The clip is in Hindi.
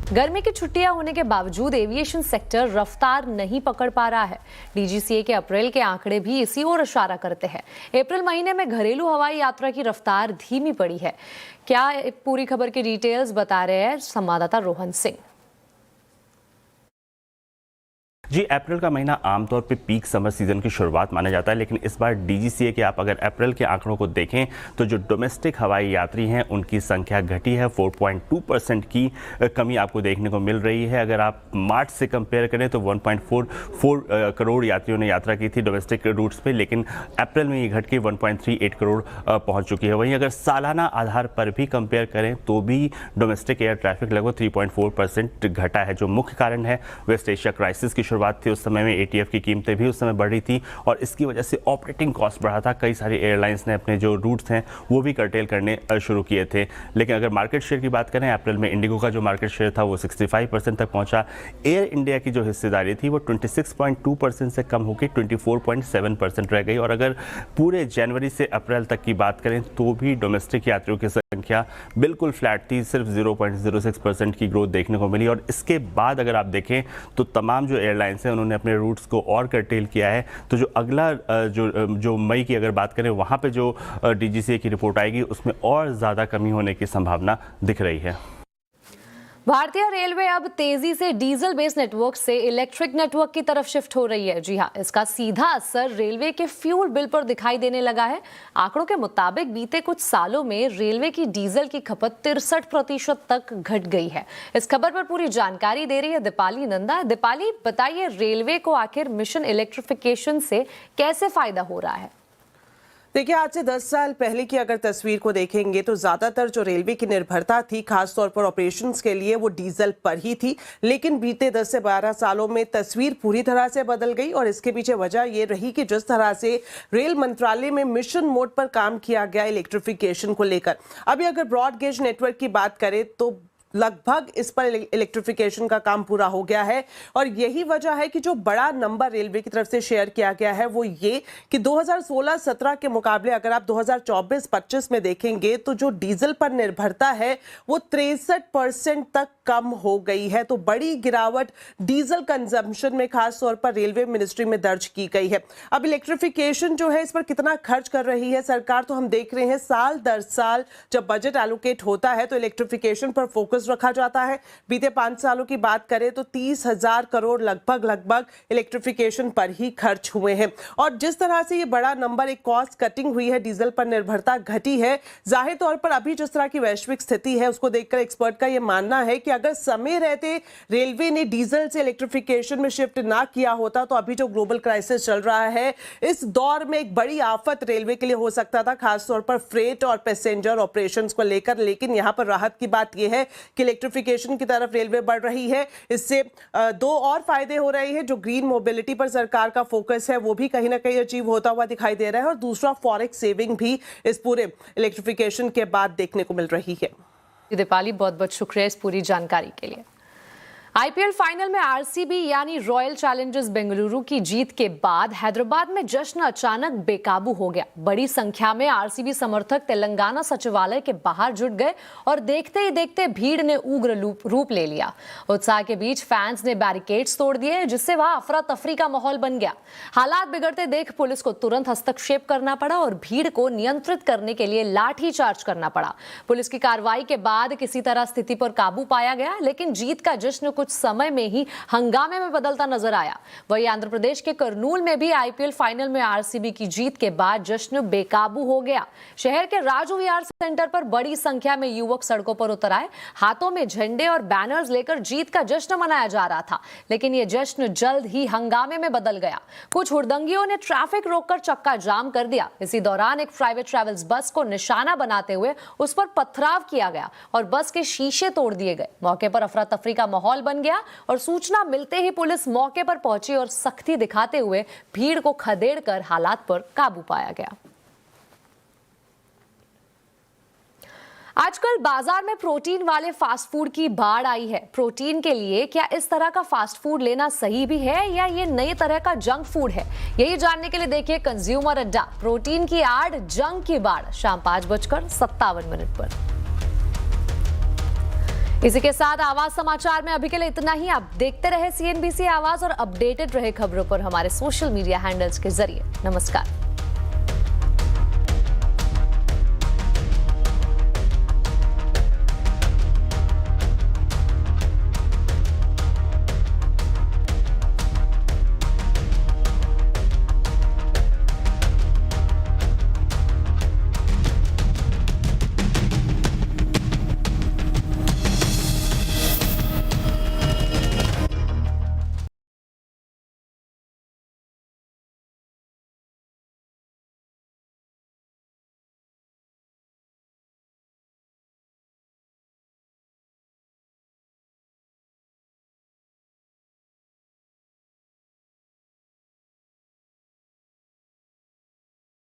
गर्मी की छुट्टियां होने के बावजूद एविएशन सेक्टर रफ्तार नहीं पकड़ पा रहा है। डीजीसीए के अप्रैल के आंकड़े भी इसी ओर इशारा करते हैं। अप्रैल महीने में घरेलू हवाई यात्रा की रफ्तार धीमी पड़ी है। क्या पूरी खबर की डिटेल्स बता रहे हैं संवाददाता रोहन सिंह। जी, अप्रैल का महीना आमतौर पे पीक समर सीजन की शुरुआत माना जाता है, लेकिन इस बार डीजीसीए के आप अगर अप्रैल के आंकड़ों को देखें तो जो डोमेस्टिक हवाई यात्री हैं उनकी संख्या घटी है। 4.2% की कमी आपको देखने को मिल रही है। अगर आप मार्च से कंपेयर करें तो 1.44 करोड़ यात्रियों ने यात्रा की थी डोमेस्टिक रूट्स पे, लेकिन अप्रैल में ये घट के 1.38 करोड़ पहुँच चुकी है। वहीं अगर सालाना आधार पर भी कंपेयर करें तो भी डोमेस्टिक एयर ट्रैफिक लगभग 3.4% घटा है। जो मुख्य कारण है वेस्ट एशिया क्राइसिस की शुरुआत थी, उस समय में एटीएफ की कीमतें भी उस समय बढ़ रही थी और इसकी वजह से ऑपरेटिंग कॉस्ट बढ़ा था। कई सारी एयरलाइंस ने अपने जो रूट्स हैं वो भी कर्टेल करने शुरू किए थे। लेकिन अगर मार्केट शेयर की बात करें, अप्रैल में इंडिगो का जो मार्केट शेयर था वो 65% तक पहुंचा। एयर इंडिया की जो हिस्सेदारी थी वो 26.2% से कम होकर 24.7% रह गई। और अगर पूरे जनवरी से अप्रैल तक की बात करें तो भी डोमेस्टिक यात्रियों की संख्या बिल्कुल फ्लैट थी, सिर्फ 0.06% की ग्रोथ देखने को मिली। और इसके बाद अगर आप देखें तो तमाम जो एयरलाइंस हैं उन्होंने अपने रूट्स को और कर्टेल किया है। तो जो अगला जो मई की अगर बात करें वहां पे जो डीजीसीए की रिपोर्ट आएगी उसमें और ज़्यादा कमी होने की संभावना दिख रही है। भारतीय रेलवे अब तेजी से डीजल बेस्ड नेटवर्क से इलेक्ट्रिक नेटवर्क की तरफ शिफ्ट हो रही है। जी हां, इसका सीधा असर रेलवे के फ्यूल बिल पर दिखाई देने लगा है। आंकड़ों के मुताबिक बीते कुछ सालों में रेलवे की डीजल की खपत 63% तक घट गई है। इस खबर पर पूरी जानकारी दे रही है दीपाली नंदा। दीपाली, बताइए रेलवे को आखिर मिशन इलेक्ट्रिफिकेशन से कैसे फायदा हो रहा है? देखिए, आज से 10 साल पहले की अगर तस्वीर को देखेंगे तो ज्यादातर जो रेलवे की निर्भरता थी खासतौर पर ऑपरेशंस के लिए वो डीजल पर ही थी। लेकिन बीते 10 से 12 सालों में तस्वीर पूरी तरह से बदल गई और इसके पीछे वजह ये रही कि जिस तरह से रेल मंत्रालय में मिशन मोड पर काम किया गया इलेक्ट्रिफिकेशन को लेकर। अभी अगर ब्रॉड गेज नेटवर्क की बात करें तो लगभग इस पर इलेक्ट्रिफिकेशन का काम पूरा हो गया है। और यही वजह है कि जो बड़ा नंबर रेलवे की तरफ से शेयर किया गया है वो ये कि 2016-17 के मुकाबले अगर आप 2024-25 में देखेंगे तो जो डीजल पर निर्भरता है वो 63% तक कम हो गई है। तो बड़ी गिरावट डीजल कंजम्पशन में खास तौर पर रेलवे मिनिस्ट्री में दर्ज की गई है। अब इलेक्ट्रिफिकेशन जो है इस पर कितना खर्च कर रही है सरकार, तो हम देख रहे हैं साल दर साल जब बजट एलोकेट होता है तो इलेक्ट्रिफिकेशन पर फोकस रखा जाता है। बीते 5 सालों की बात करें तो 30,000 करोड़ लगभग इलेक्ट्रिफिकेशन पर ही खर्च हुए हैं। और जिस तरह से ये बड़ा नंबर, एक कॉस्ट कटिंग हुई है, डीजल पर निर्भरता घटी है, जाहिर तौर पर अभी जिस तरह की वैश्विक स्थिति है उसको देखकर एक्सपर्ट का ये मानना है कि अगर समय रहते रेलवे ने डीजल से इलेक्ट्रिफिकेशन में शिफ्ट ना किया होता तो अभी जो ग्लोबल क्राइसिस चल रहा है इस दौर में एक बड़ी आफत रेलवे के लिए हो सकता था, खासतौर पर फ्रेट और पैसेंजर ऑपरेशंस को लेकर। लेकिन यहां पर राहत की बात यह है कि इलेक्ट्रिफिकेशन की तरफ रेलवे बढ़ रही है। इससे 2 और फायदे हो रहे हैं। जो ग्रीन मोबिलिटी पर सरकार का फोकस है वो भी कहीं ना कहीं अचीव होता हुआ दिखाई दे रहा है और दूसरा फॉरेक्स सेविंग भी इस पूरे इलेक्ट्रिफिकेशन के बाद देखने को मिल रही है। दीपाली, बहुत बहुत शुक्रिया इस पूरी जानकारी के लिए। आईपीएल फाइनल में आरसीबी यानी रॉयल चैलेंजर्स बेंगलुरु की जीत के बाद हैदराबाद में जश्न अचानक बेकाबू हो गया। बड़ी संख्या में आरसीबी समर्थक तेलंगाना सचिवालय के बाहर जुट गए और देखते ही देखते भीड़ ने उग्र रूप ले लिया। उत्साह के बीच फैंस ने बैरिकेड्स तोड़ दिए जिससे वहां अफरा तफरी का माहौल बन गया। हालात बिगड़ते देख पुलिस को तुरंत हस्तक्षेप करना पड़ा और भीड़ को नियंत्रित करने के लिए लाठीचार्ज करना पड़ा। पुलिस की कार्रवाई के बाद किसी तरह स्थिति पर काबू पाया गया, लेकिन जीत का जश्न कुछ समय में ही हंगामे में बदलता नजर आया। वहीं आंध्र प्रदेश के कर्नूल में भी आईपीएल फाइनल में आरसीबी की जीत के बाद जश्न बेकाबू हो गया। शहर के राजू विहार सेंटर पर बड़ी संख्या में युवक सड़कों पर उतर आए। हाथों में झंडे और बैनर्स लेकर जीत का जश्न मनाया जा रहा था, लेकिन यह जश्न जल्द ही हंगामे में बदल गया। कुछ हुड़दंगियों ने ट्रैफिक रोककर चक्का जाम कर दिया। इसी दौरान एक प्राइवेट ट्रैवल्स बस को निशाना बनाते हुए उस पर पथराव किया गया और बस के शीशे तोड़ दिए गए। मौके पर अफरा तफरी का माहौल बन गया और सूचना मिलते ही पुलिस मौके पर पहुंची और सख्ती दिखाते हुए भीड़ को खदेड़कर हालात पर काबू पाया गया। आजकल बाजार में प्रोटीन वाले फास्ट फूड की बाढ़ आई है। प्रोटीन के लिए क्या इस तरह का फास्ट फूड लेना सही भी है या ये नई तरह का जंक फूड है? यही जानने के लिए देखिए कंज्यूमर अड्डा, प्रोटीन की आड़ जंक की बाढ़, शाम 5:57 पर। इसी के साथ आवाज समाचार में अभी के लिए इतना ही। आप देखते रहे CNBC आवाज और अपडेटेड रहे खबरों पर हमारे सोशल मीडिया हैंडल्स के जरिए। नमस्कार।